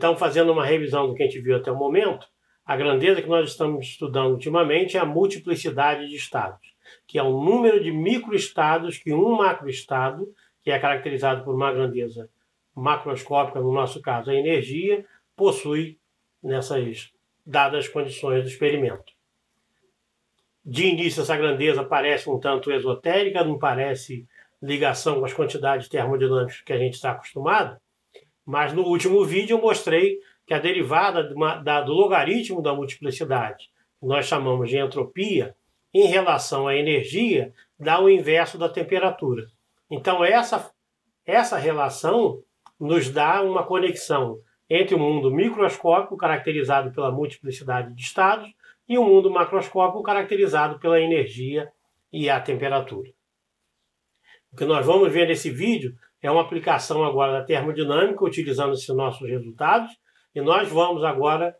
Então, fazendo uma revisão do que a gente viu até o momento, a grandeza que nós estamos estudando ultimamente é a multiplicidade de estados, que é o número de microestados que um macroestado, que é caracterizado por uma grandeza macroscópica, no nosso caso a energia, possui nessas dadas condições do experimento. De início, essa grandeza parece um tanto esotérica, não parece ligação com as quantidades termodinâmicas que a gente está acostumado, mas no último vídeo eu mostrei que a derivada do logaritmo da multiplicidade, que nós chamamos de entropia, em relação à energia, dá o inverso da temperatura. Então essa relação nos dá uma conexão entre o mundo microscópico, caracterizado pela multiplicidade de estados, e o mundo macroscópico, caracterizado pela energia e a temperatura. O que nós vamos ver nesse vídeo é uma aplicação agora da termodinâmica, utilizando esses nossos resultados, e nós vamos agora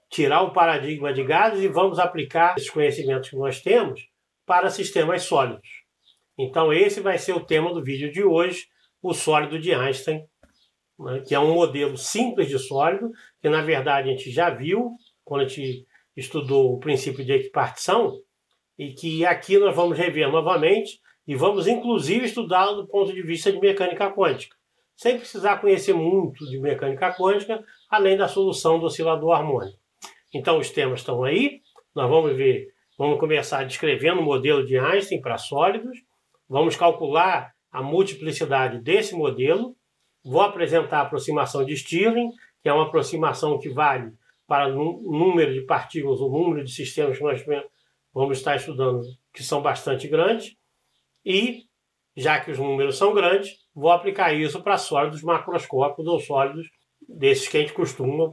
tirar o paradigma de gases e vamos aplicar esses conhecimentos que nós temos para sistemas sólidos. Então esse vai ser o tema do vídeo de hoje, o sólido de Einstein, né, que é um modelo simples de sólido, que na verdade a gente já viu quando a gente estudou o princípio de equipartição, e que aqui nós vamos rever novamente e vamos inclusive estudá-lo do ponto de vista de mecânica quântica, sem precisar conhecer muito de mecânica quântica, além da solução do oscilador harmônico. Então os temas estão aí, nós vamos começar descrevendo o modelo de Einstein para sólidos, vamos calcular a multiplicidade desse modelo, vou apresentar a aproximação de Stirling, que é uma aproximação que vale para o número de partículas, o número de sistemas que nós vamos estar estudando, que são bastante grandes, e, já que os números são grandes, vou aplicar isso para sólidos macroscópicos ou sólidos desses que a gente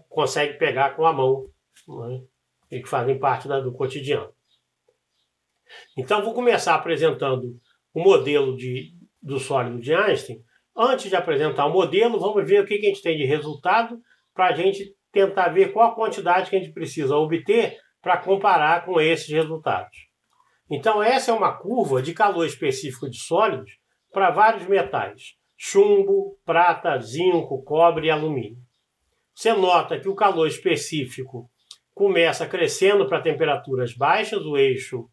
consegue pegar com a mão, né, e que fazem parte do cotidiano. Então, vou começar apresentando o modelo do sólido de Einstein. Antes de apresentar o modelo, vamos ver o que a gente tem de resultado para a gente tentar ver qual a quantidade que a gente precisa obter para comparar com esses resultados. Então, essa é uma curva de calor específico de sólidos para vários metais: chumbo, prata, zinco, cobre e alumínio. Você nota que o calor específico começa crescendo para temperaturas baixas, o eixo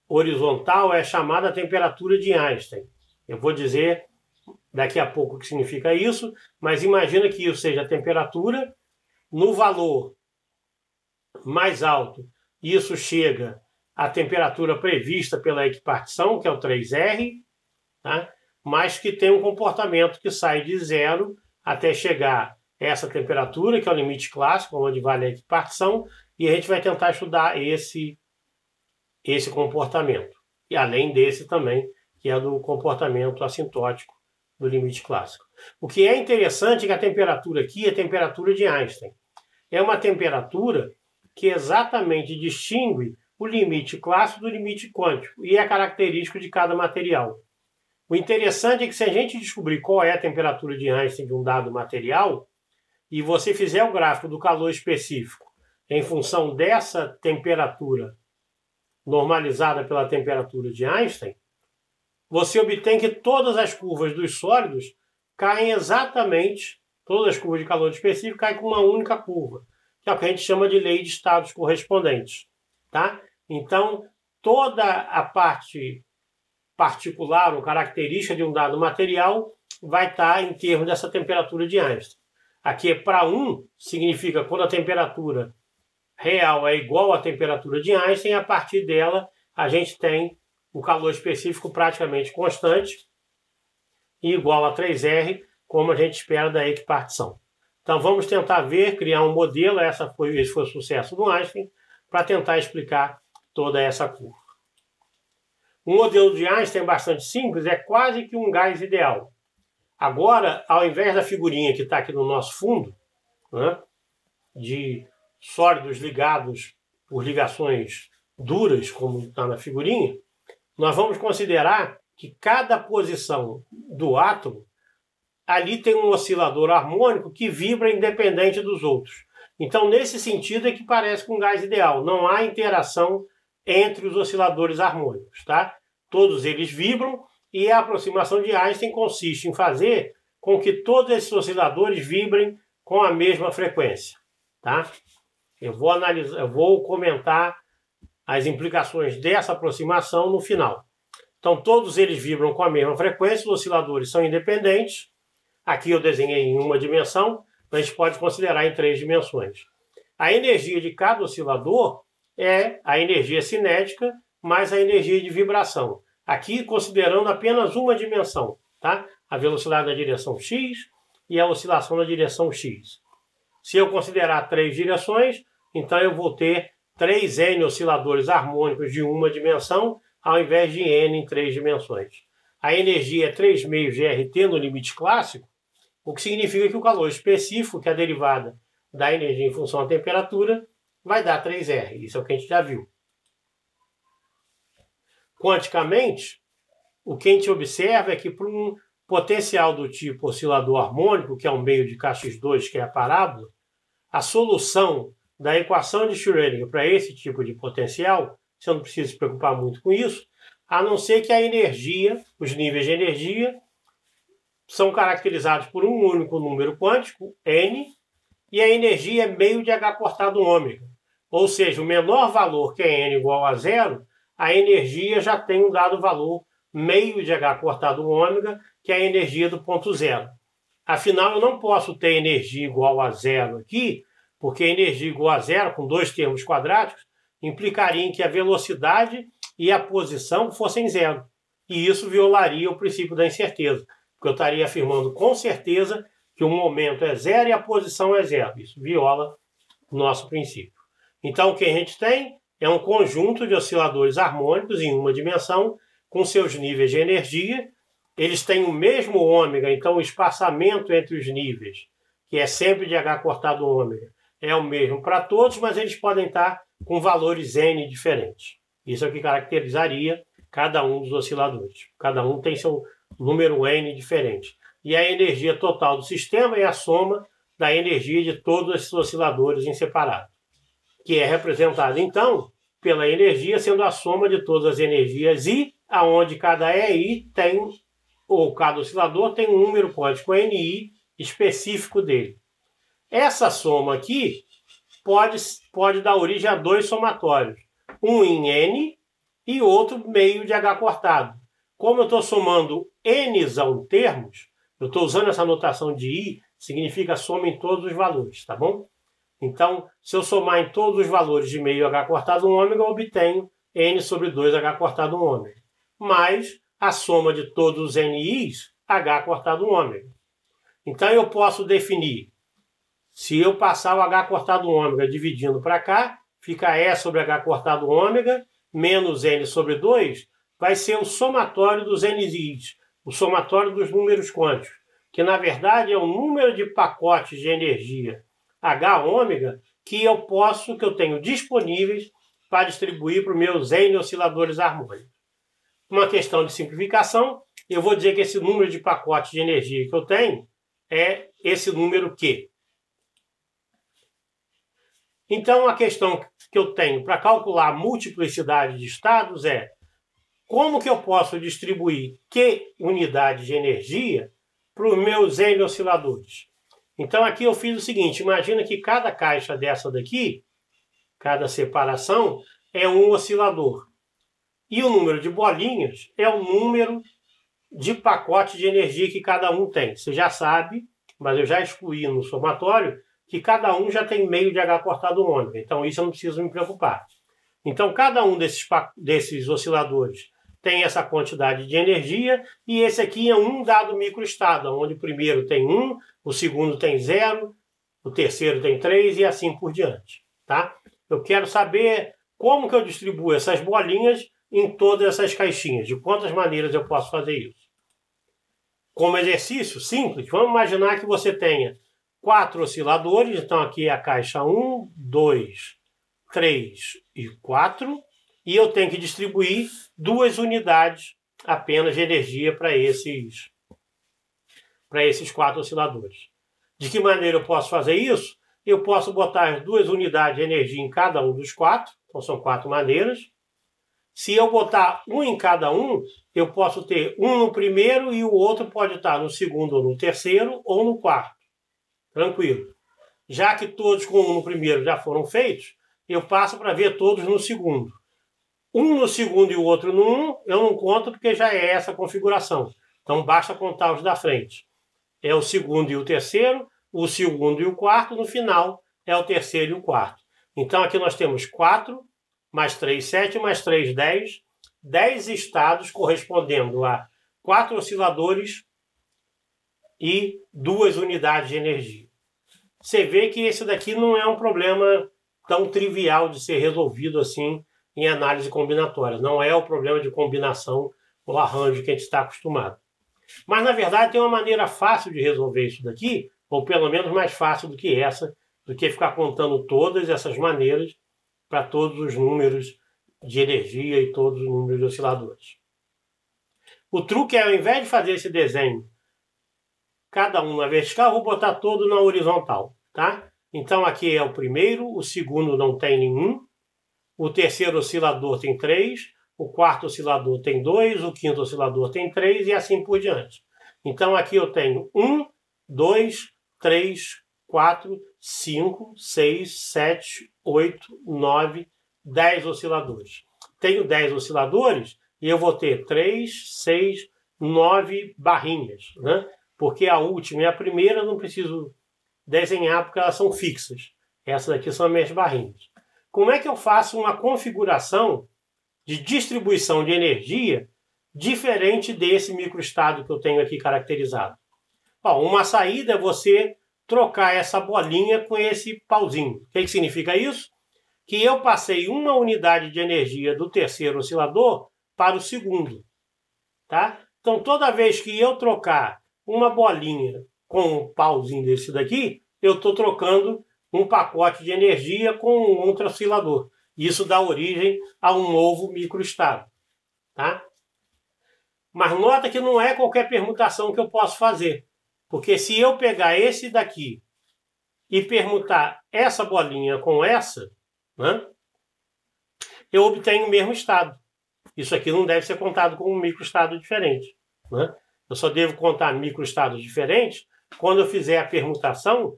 horizontal é chamada temperatura de Einstein. Eu vou dizer daqui a pouco o que significa isso, mas imagina que isso seja a temperatura. No valor mais alto, isso chega à temperatura prevista pela equipartição, que é o 3R, tá? Mas que tem um comportamento que sai de zero até chegar a essa temperatura, que é o limite clássico, onde vale a equipartição, e a gente vai tentar estudar esse comportamento. E além desse também, que é do comportamento assintótico do limite clássico. O que é interessante é que a temperatura aqui é a temperatura de Einstein. É uma temperatura que exatamente distingue o limite clássico do limite quântico e é característico de cada material. O interessante é que se a gente descobrir qual é a temperatura de Einstein de um dado material e você fizer o gráfico do calor específico em função dessa temperatura normalizada pela temperatura de Einstein, você obtém que todas as curvas dos sólidos caem exatamente, todas as curvas de calor específico caem com uma única curva, que é o que a gente chama de lei de estados correspondentes. Tá? Então, toda a parte particular ou característica de um dado material vai estar em termos dessa temperatura de Einstein. Aqui para 1 significa quando a temperatura real é igual à temperatura de Einstein, a partir dela a gente tem o calor específico praticamente constante e igual a 3R, como a gente espera da equipartição. Então vamos tentar criar um modelo, esse foi o sucesso do Einstein, para tentar explicar toda essa curva. O modelo de Einstein é bastante simples, é quase que um gás ideal. Agora, ao invés da figurinha que está aqui no nosso fundo, né, de sólidos ligados por ligações duras, como está na figurinha, nós vamos considerar que cada posição do átomo, ali tem um oscilador harmônico que vibra independente dos outros. Então, nesse sentido é que parece com um gás ideal. Não há interação entre os osciladores harmônicos, tá? Todos eles vibram e a aproximação de Einstein consiste em fazer com que todos esses osciladores vibrem com a mesma frequência, tá? Eu vou comentar as implicações dessa aproximação no final. Então, todos eles vibram com a mesma frequência, os osciladores são independentes. Aqui eu desenhei em uma dimensão, mas a gente pode considerar em 3 dimensões. A energia de cada oscilador é a energia cinética mais a energia de vibração. Aqui considerando apenas uma dimensão, tá? A velocidade na direção x e a oscilação na direção x. Se eu considerar 3 direções, então eu vou ter 3n osciladores harmônicos de uma dimensão, ao invés de n em 3 dimensões. A energia é 3 meios de RT no limite clássico, o que significa que o calor específico, que é a derivada da energia em função da temperatura, vai dar 3R. Isso é o que a gente já viu. Quanticamente, o que a gente observa é que para um potencial do tipo oscilador harmônico, que é um meio de Kx2, que é a parábola, a solução da equação de Schrödinger para esse tipo de potencial, você não precisa se preocupar muito com isso, a não ser que a energia, os níveis de energia, são caracterizados por um único número quântico, n, e a energia é meio de h cortado ômega. Ou seja, o menor valor, que é n igual a zero, a energia já tem um dado valor meio de h cortado ômega, que é a energia do ponto zero. Afinal, eu não posso ter energia igual a zero aqui, porque energia igual a zero, com 2 termos quadráticos, implicaria em que a velocidade e a posição fossem zero. E isso violaria o princípio da incerteza, porque eu estaria afirmando com certeza que o momento é zero e a posição é zero. Isso viola o nosso princípio. Então, o que a gente tem é um conjunto de osciladores harmônicos em uma dimensão, com seus níveis de energia. Eles têm o mesmo ômega, então o espaçamento entre os níveis, que é sempre de h cortado ômega, é o mesmo para todos, mas eles podem estar com valores n diferentes. Isso é o que caracterizaria cada um dos osciladores. Cada um tem seu número n diferente. E a energia total do sistema é a soma da energia de todos esses osciladores em separado, que é representada, então, pela energia sendo a soma de todas as energias I, aonde cada EI tem, ou cada oscilador tem um número quântico NI específico dele. Essa soma aqui pode dar origem a 2 somatórios, um em N e outro meio de H cortado. Como eu estou somando Nzão termos, eu estou usando essa notação de I, significa soma em todos os valores, tá bom? Então, se eu somar em todos os valores de meio H cortado ômega, eu obtenho N sobre 2H cortado ômega. Mais a soma de todos os NIs, H cortado ômega. Então, eu posso definir, se eu passar o H cortado ômega dividindo para cá, fica E sobre H cortado ômega, menos N sobre 2, vai ser o somatório dos NIs, o somatório dos números quânticos, que na verdade é o número de pacotes de energia H ômega que eu tenho disponíveis para distribuir para os meus N osciladores harmônicos. Uma questão de simplificação, eu vou dizer que esse número de pacotes de energia que eu tenho é esse número Q. Então, a questão que eu tenho para calcular a multiplicidade de estados é como que eu posso distribuir Q unidades de energia para os meus N osciladores. Então, aqui eu fiz o seguinte, imagina que cada caixa dessa daqui, cada separação, é um oscilador. E o número de bolinhas é o número de pacotes de energia que cada um tem. Você já sabe, mas eu já excluí no somatório, que cada um já tem meio de H cortado ômega. Então, isso eu não preciso me preocupar. Então, cada um desses osciladores tem essa quantidade de energia, e esse aqui é um dado microestado, onde o primeiro tem 1, o segundo tem 0, o terceiro tem 3 e assim por diante. Tá? Eu quero saber como que eu distribuo essas bolinhas em todas essas caixinhas, de quantas maneiras eu posso fazer isso. Como exercício simples, vamos imaginar que você tenha 4 osciladores, então aqui é a caixa 1, 2, 3 e 4, e eu tenho que distribuir 2 unidades apenas de energia para esses 4 osciladores. De que maneira eu posso fazer isso? Eu posso botar as 2 unidades de energia em cada um dos 4, então são 4 maneiras. Se eu botar um em cada um, eu posso ter um no primeiro e o outro pode estar no segundo ou no terceiro ou no quarto. Tranquilo. Já que todos com 1 no primeiro já foram feitos, eu passo para ver todos no segundo. Um no segundo e o outro no 1, eu não conto porque já é essa configuração. Então basta contar os da frente. É o segundo e o terceiro, o segundo e o quarto, no final é o terceiro e o quarto. Então aqui nós temos 4, mais 3, 7, mais 3, 10. 10 estados correspondendo a 4 osciladores e 2 unidades de energia. Você vê que esse daqui não é um problema tão trivial de ser resolvido assim em análise combinatória. Não é o problema de combinação ou arranjo que a gente está acostumado. Mas, na verdade, tem uma maneira fácil de resolver isso daqui, ou pelo menos mais fácil do que essa, do que ficar contando todas essas maneiras para todos os números de energia e todos os números de osciladores. O truque é, ao invés de fazer esse desenho, cada um na vertical, eu vou botar todo na horizontal, tá? Então aqui é o primeiro, o segundo não tem nenhum, o terceiro oscilador tem 3, o quarto oscilador tem 2, o quinto oscilador tem 3 e assim por diante. Então aqui eu tenho 1, 2, 3, 4, 5, 6, 7, 8, 9, 10 osciladores. Tenho 10 osciladores e eu vou ter 3, 6, 9 barrinhas, né? Porque a última e a primeira eu não preciso desenhar porque elas são fixas. Essas aqui são as minhas barrinhas. Como é que eu faço uma configuração de distribuição de energia diferente desse microestado que eu tenho aqui caracterizado? Bom, uma saída é você trocar essa bolinha com esse pauzinho. O que significa isso? Que eu passei uma unidade de energia do terceiro oscilador para o segundo. Tá? Então, toda vez que eu trocar uma bolinha com um pauzinho desse daqui, eu estou trocando um pacote de energia com um outro oscilador. Isso dá origem a um novo microestado. Tá? Mas nota que não é qualquer permutação que eu posso fazer. Porque se eu pegar esse daqui e permutar essa bolinha com essa, né, eu obtenho o mesmo estado. Isso aqui não deve ser contado como um microestado diferente. Né? Eu só devo contar microestados diferentes quando eu fizer a permutação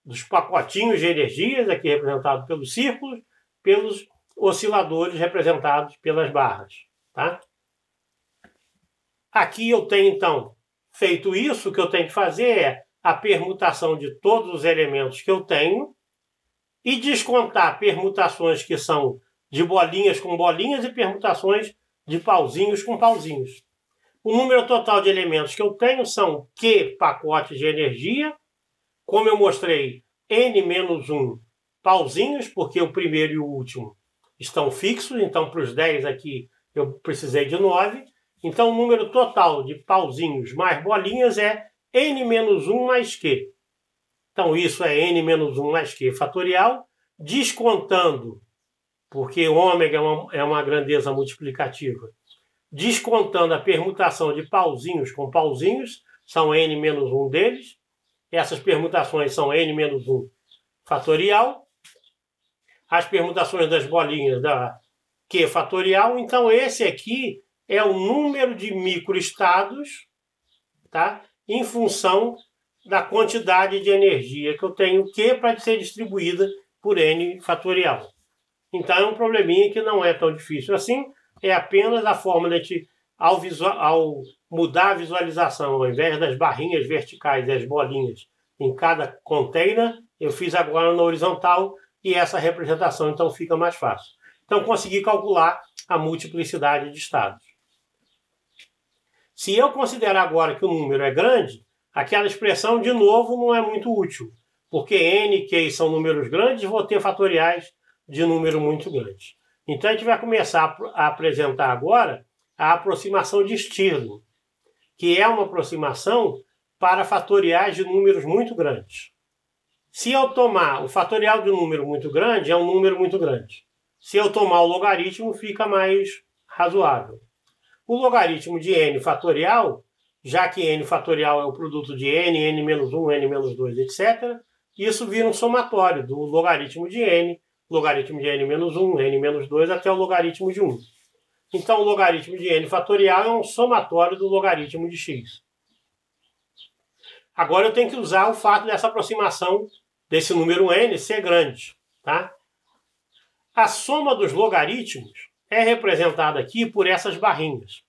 dos pacotinhos de energias, aqui representados pelos círculos, pelos osciladores representados pelas barras. Tá? Aqui eu tenho, então, feito isso, o que eu tenho que fazer é a permutação de todos os elementos que eu tenho e descontar permutações que são de bolinhas com bolinhas e permutações de pauzinhos com pauzinhos. O número total de elementos que eu tenho são Q pacotes de energia, como eu mostrei, N-1 pauzinhos, porque o primeiro e o último estão fixos, então para os 10 aqui eu precisei de 9. Então o número total de pauzinhos mais bolinhas é N-1 mais Q. Então isso é N-1 mais Q fatorial, descontando, porque ômega é uma grandeza multiplicativa, descontando a permutação de pauzinhos com pauzinhos, são N-1 deles. Essas permutações são N-1 fatorial. As permutações das bolinhas da Q fatorial. Então esse aqui é o número de microestados, tá? Em função da quantidade de energia que eu tenho Q para ser distribuída por N fatorial. Então é um probleminha que não é tão difícil assim, é apenas a forma de gente, ao mudar a visualização, ao invés das barrinhas verticais e as bolinhas em cada container, eu fiz agora na horizontal e essa representação então fica mais fácil. Então consegui calcular a multiplicidade de estados. Se eu considerar agora que o número é grande, aquela expressão de novo não é muito útil, porque N e Q são números grandes e vou ter fatoriais de número muito grande. Então a gente vai começar a apresentar agora a aproximação de Stirling, que é uma aproximação para fatoriais de números muito grandes. Se eu tomar o fatorial de um número muito grande, é um número muito grande. Se eu tomar o logaritmo, fica mais razoável. O logaritmo de n fatorial, já que n fatorial é o produto de n, n-1, n-2, etc., isso vira um somatório do logaritmo de n, logaritmo de n-1, n-2, até o logaritmo de 1. Então, o logaritmo de n fatorial é um somatório do logaritmo de x. Agora eu tenho que usar o fato dessa aproximação desse número n ser grande. Tá? A soma dos logaritmos é representada aqui por essas barrinhas.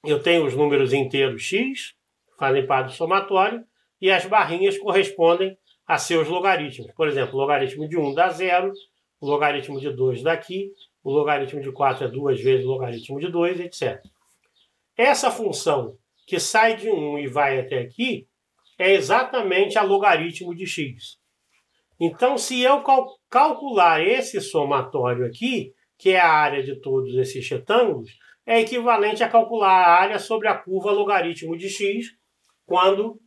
Eu tenho os números inteiros x, fazem parte do somatório, e as barrinhas correspondem a seus logaritmos. Por exemplo, o logaritmo de 1 dá 0, o logaritmo de 2 dá aqui, o logaritmo de 4 é 2 vezes o logaritmo de 2, etc. Essa função que sai de 1 e vai até aqui é exatamente a logaritmo de x. Então, se eu calcular esse somatório aqui, que é a área de todos esses retângulos, é equivalente a calcular a área sobre a curva logaritmo de x quando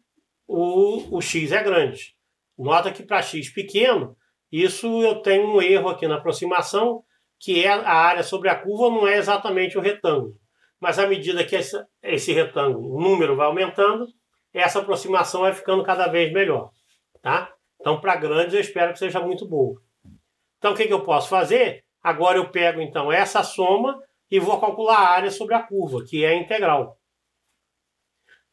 o x é grande. Nota que para x pequeno, isso eu tenho um erro aqui na aproximação, que é a área sobre a curva não é exatamente o retângulo. Mas à medida que esse retângulo, o número vai aumentando, essa aproximação vai ficando cada vez melhor. Tá? Então, para grandes, eu espero que seja muito boa. Então, o que eu posso fazer? Agora eu pego, então, essa soma e vou calcular a área sobre a curva, que é a integral.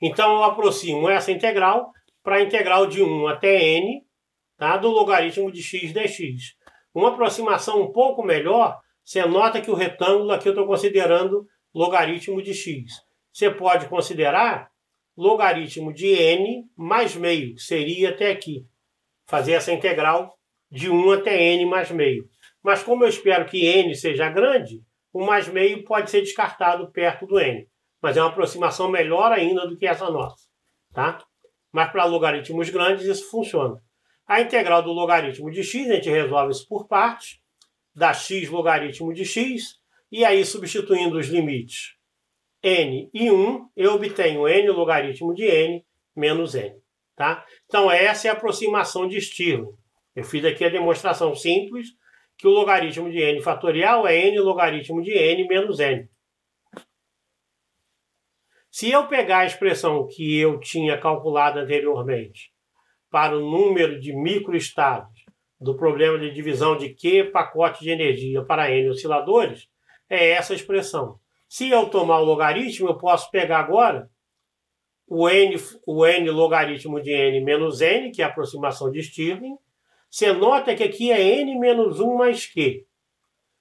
Então, eu aproximo essa integral para a integral de 1 até n, tá, do logaritmo de x dx. Uma aproximação um pouco melhor, você nota que o retângulo aqui eu estou considerando logaritmo de x. Você pode considerar logaritmo de n mais meio, que seria até aqui. Fazer essa integral de 1 até n mais meio. Mas como eu espero que n seja grande, o mais meio pode ser descartado perto do n. Mas é uma aproximação melhor ainda do que essa nossa. Tá? Mas para logaritmos grandes isso funciona. A integral do logaritmo de x, a gente resolve isso por partes. Dá x logaritmo de x. E aí, substituindo os limites n e 1, eu obtenho n logaritmo de n menos n. Tá? Então, essa é a aproximação de Stirling. Eu fiz aqui a demonstração simples que o logaritmo de n fatorial é n logaritmo de n menos n. Se eu pegar a expressão que eu tinha calculado anteriormente para o número de microestados do problema de divisão de Q pacote de energia para n osciladores, é essa expressão. Se eu tomar o logaritmo, eu posso pegar agora o n logaritmo de n menos n, que é a aproximação de Stirling. Você nota que aqui é n menos 1 mais q.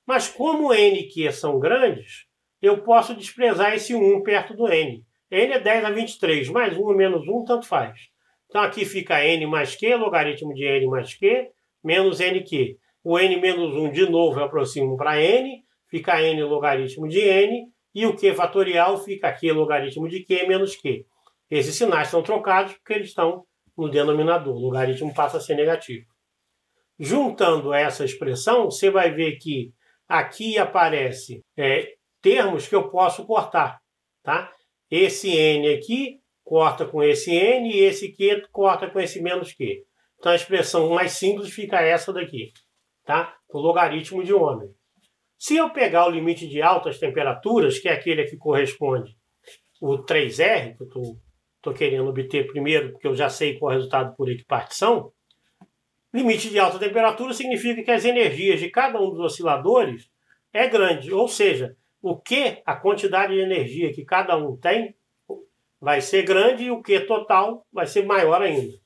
Mas como n e q são grandes, eu posso desprezar esse 1 perto do n. n é 10 a 23, mais 1 menos 1, tanto faz. Então aqui fica n mais q, logaritmo de n mais q, menos nq. O n menos 1, de novo, eu aproximo para n, fica n logaritmo de n, e o q fatorial fica q logaritmo de q menos q. Esses sinais são trocados porque eles estão no denominador. O logaritmo passa a ser negativo. Juntando essa expressão, você vai ver que aqui aparece termos que eu posso cortar. Tá? Esse n aqui corta com esse n e esse q corta com esse menos q. Então a expressão mais simples fica essa daqui. Tá? O logaritmo de ômega. Se eu pegar o limite de altas temperaturas, que é aquele que corresponde o 3R, que eu estou querendo obter primeiro, porque eu já sei qual é o resultado por equipartição, limite de alta temperatura significa que as energias de cada um dos osciladores é grande. Ou seja, o Q, a quantidade de energia que cada um tem, vai ser grande e o Q total vai ser maior ainda.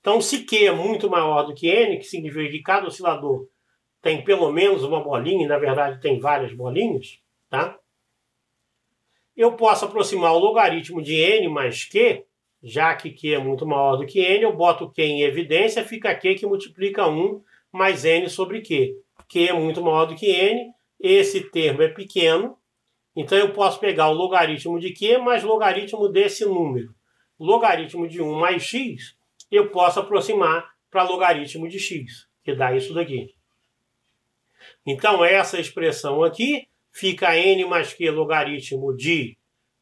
Então, se Q é muito maior do que N, que significa que cada oscilador tem pelo menos uma bolinha, e na verdade tem várias bolinhas, tá? Eu posso aproximar o logaritmo de n mais q, já que q é muito maior do que n, eu boto q em evidência, fica q que multiplica 1 mais n sobre q. Q é muito maior do que n, esse termo é pequeno, então eu posso pegar o logaritmo de q mais logaritmo desse número. Logaritmo de 1 mais x, eu posso aproximar para logaritmo de x, que dá isso daqui. Então, essa expressão aqui fica n mais q logaritmo de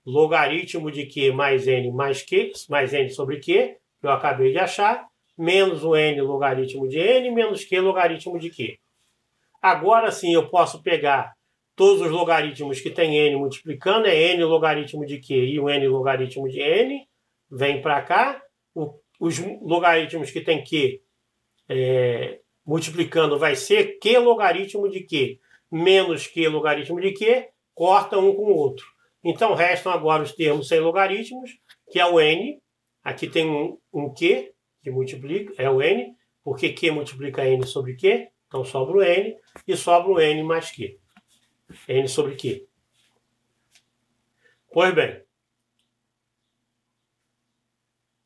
q mais n sobre q, que eu acabei de achar, menos o n logaritmo de n, menos q logaritmo de q. Agora sim eu posso pegar todos os logaritmos que tem n multiplicando, é n logaritmo de q e o n logaritmo de n, vem para cá. Os logaritmos que tem q multiplicando vai ser q logaritmo de q menos q logaritmo de q, corta um com o outro. Então restam agora os termos sem logaritmos, que é o n, Aqui tem um Q, que multiplica, é o N, porque Q multiplica N sobre Q, então sobra o N, e sobra o N mais Q. N sobre Q. Pois bem.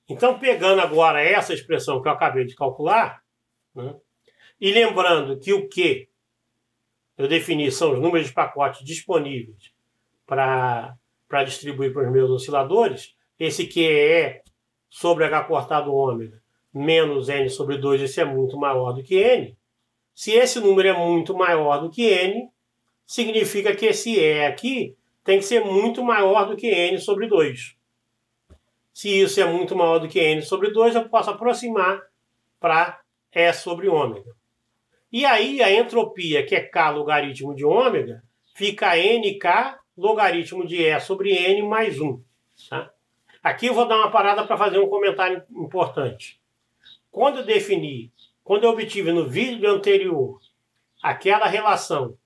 Então, pegando agora essa expressão que eu acabei de calcular, né, e lembrando que o Q eu defini são os números de pacotes disponíveis para distribuir para os meus osciladores, esse Q é sobre H cortado ômega menos N sobre 2, esse é muito maior do que N. Se esse número é muito maior do que N, significa que esse E aqui tem que ser muito maior do que N sobre 2. Se isso é muito maior do que N sobre 2, eu posso aproximar para E sobre ômega. E aí a entropia, que é K logaritmo de ômega, fica NK logaritmo de E sobre N mais 1. Tá? Aqui eu vou dar uma parada para fazer um comentário importante. Quando eu obtive no vídeo anterior aquela relação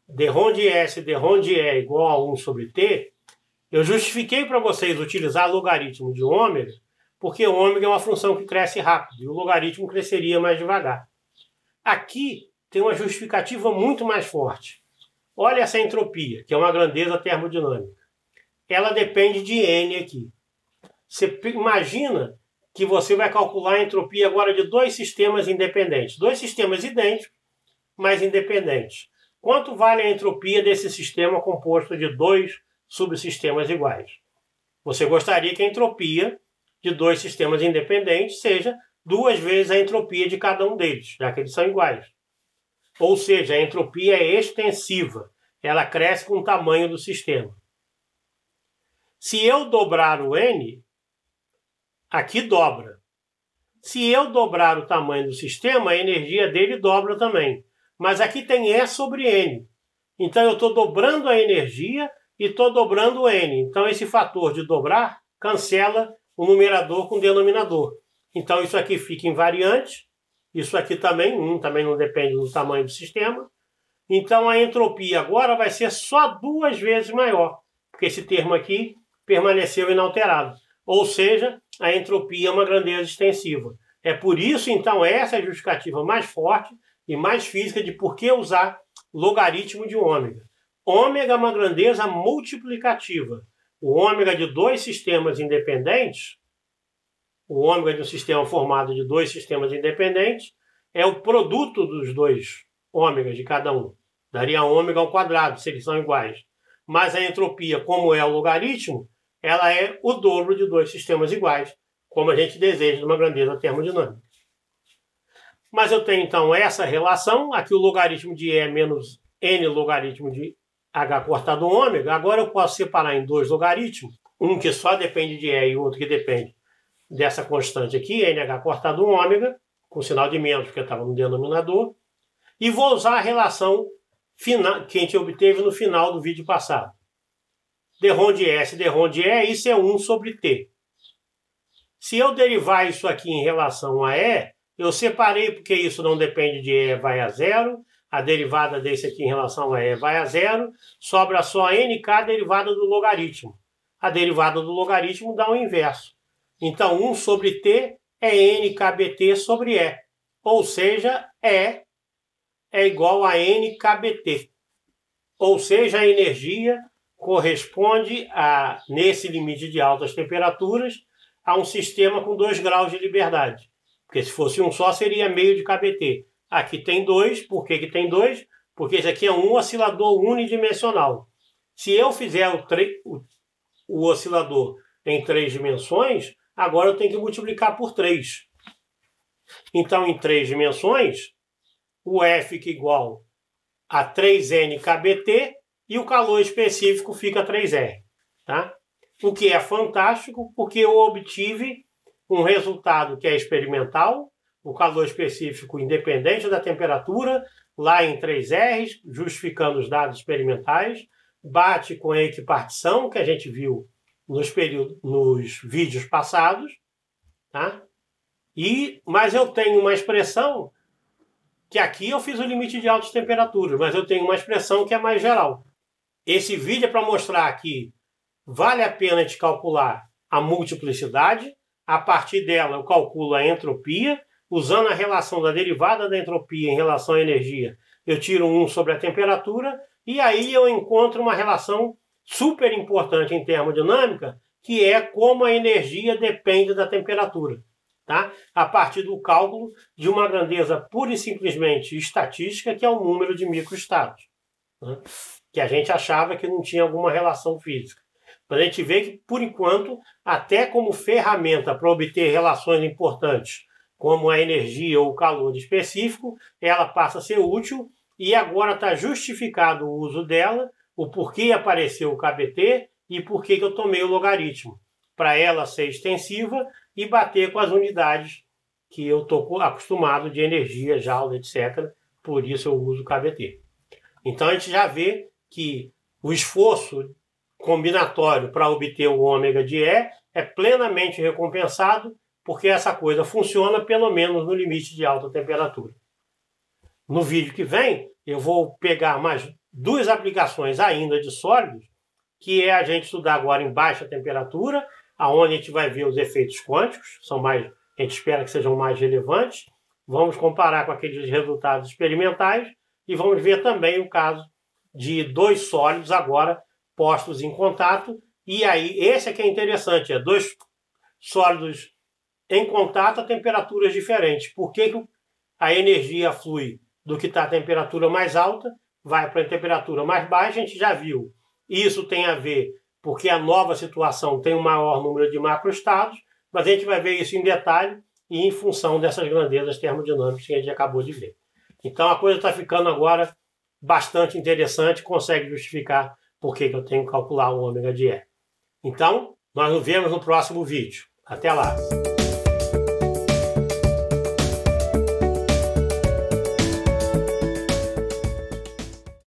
dρ de S, dρ de E igual a 1 sobre T, eu justifiquei para vocês utilizar logaritmo de ômega, porque o ômega é uma função que cresce rápido e o logaritmo cresceria mais devagar. Aqui tem uma justificativa muito mais forte. Olha essa entropia, que é uma grandeza termodinâmica. Ela depende de N aqui. Você imagina que você vai calcular a entropia agora de dois sistemas independentes. Dois sistemas idênticos, mas independentes. Quanto vale a entropia desse sistema composto de dois subsistemas iguais? Você gostaria que a entropia de dois sistemas independentes seja 2 vezes a entropia de cada um deles, já que eles são iguais. Ou seja, a entropia é extensiva. Ela cresce com o tamanho do sistema. Se eu dobrar o N, aqui dobra. Se eu dobrar o tamanho do sistema, a energia dele dobra também. Mas aqui tem E sobre N. Então eu estou dobrando a energia e estou dobrando o N. Então esse fator de dobrar cancela o numerador com o denominador. Então isso aqui fica invariante. Isso aqui também, também não depende do tamanho do sistema. Então a entropia agora vai ser só 2 vezes maior. Porque esse termo aqui permaneceu inalterado. Ou seja, a entropia é uma grandeza extensiva. É por isso, então, essa é a justificativa mais forte e mais física de por que usar logaritmo de ômega. Ômega é uma grandeza multiplicativa. O ômega de dois sistemas independentes, o ômega de um sistema formado de dois sistemas independentes, é o produto dos dois ômegas de cada um. Daria ômega ao quadrado, se eles são iguais. Mas a entropia, como é o logaritmo, ela é o dobro de dois sistemas iguais, como a gente deseja numa grandeza termodinâmica. Mas eu tenho, então, essa relação. Aqui o logaritmo de E é menos N logaritmo de H cortado ômega. Agora eu posso separar em dois logaritmos. Um que só depende de E e outro que depende dessa constante aqui, NH cortado ômega, com sinal de menos, porque estava no denominador. E vou usar a relação final, que a gente obteve no final do vídeo passado. dρ de S, dρ de E, isso é 1 sobre T. Se eu derivar isso aqui em relação a E, eu separei porque isso não depende de E, vai a zero. A derivada desse aqui em relação a E vai a zero. Sobra só NK derivada do logaritmo. A derivada do logaritmo dá o inverso. Então, 1 sobre T é NKBT sobre E. Ou seja, E é igual a NKBT. Ou seja, a energia corresponde, nesse limite de altas temperaturas, a um sistema com 2 graus de liberdade. Porque se fosse um só, seria meio de KBT. Aqui tem 2. Por que tem 2? Porque esse aqui é um oscilador unidimensional. Se eu fizer o oscilador em 3 dimensões, agora eu tenho que multiplicar por 3. Então, em 3 dimensões, o E fica igual a 3N KBT e o calor específico fica 3R. Tá? O que é fantástico, porque eu obtive um resultado que é experimental, o calor específico independente da temperatura, lá em 3R, justificando os dados experimentais, bate com a equipartição que a gente viu nos vídeos passados, tá? Mas eu tenho uma expressão que aqui eu fiz o limite de altas temperaturas, mas eu tenho uma expressão que é mais geral. Esse vídeo é para mostrar que vale a pena te calcular a multiplicidade, A partir dela, eu calculo a entropia. Usando a relação da derivada da entropia em relação à energia, eu tiro 1 sobre a temperatura. E aí eu encontro uma relação super importante em termodinâmica, que é como a energia depende da temperatura. Tá? A partir do cálculo de uma grandeza pura e simplesmente estatística, que é o número de microestados, né? Que a gente achava que não tinha alguma relação física. Mas a gente vê que, por enquanto, até como ferramenta para obter relações importantes, como a energia ou o calor específico, ela passa a ser útil e agora está justificado o uso dela, o porquê apareceu o KBT e por que eu tomei o logaritmo, para ela ser extensiva e bater com as unidades que eu estou acostumado de energia, joule, etc. Por isso eu uso o KBT. Então a gente já vê que o esforço combinatório para obter o ômega de E é plenamente recompensado, porque essa coisa funciona pelo menos no limite de alta temperatura. No vídeo que vem, eu vou pegar mais 2 aplicações ainda de sólidos, que é a gente estudar agora em baixa temperatura, aonde a gente vai ver os efeitos quânticos, a gente espera que sejam mais relevantes. Vamos comparar com aqueles resultados experimentais e vamos ver também o caso de 2 sólidos agora postos em contato. E aí, esse aqui é interessante, 2 sólidos em contato a temperaturas diferentes. Por que a energia flui do que está a temperatura mais alta, vai para a temperatura mais baixa? A gente já viu. Isso tem a ver porque a nova situação tem um maior número de macroestados, mas a gente vai ver isso em detalhe e em função dessas grandezas termodinâmicas que a gente acabou de ver. Então a coisa está ficando agora bastante interessante, consegue justificar por que eu tenho que calcular o ômega de E. Então, nós nos vemos no próximo vídeo. Até lá!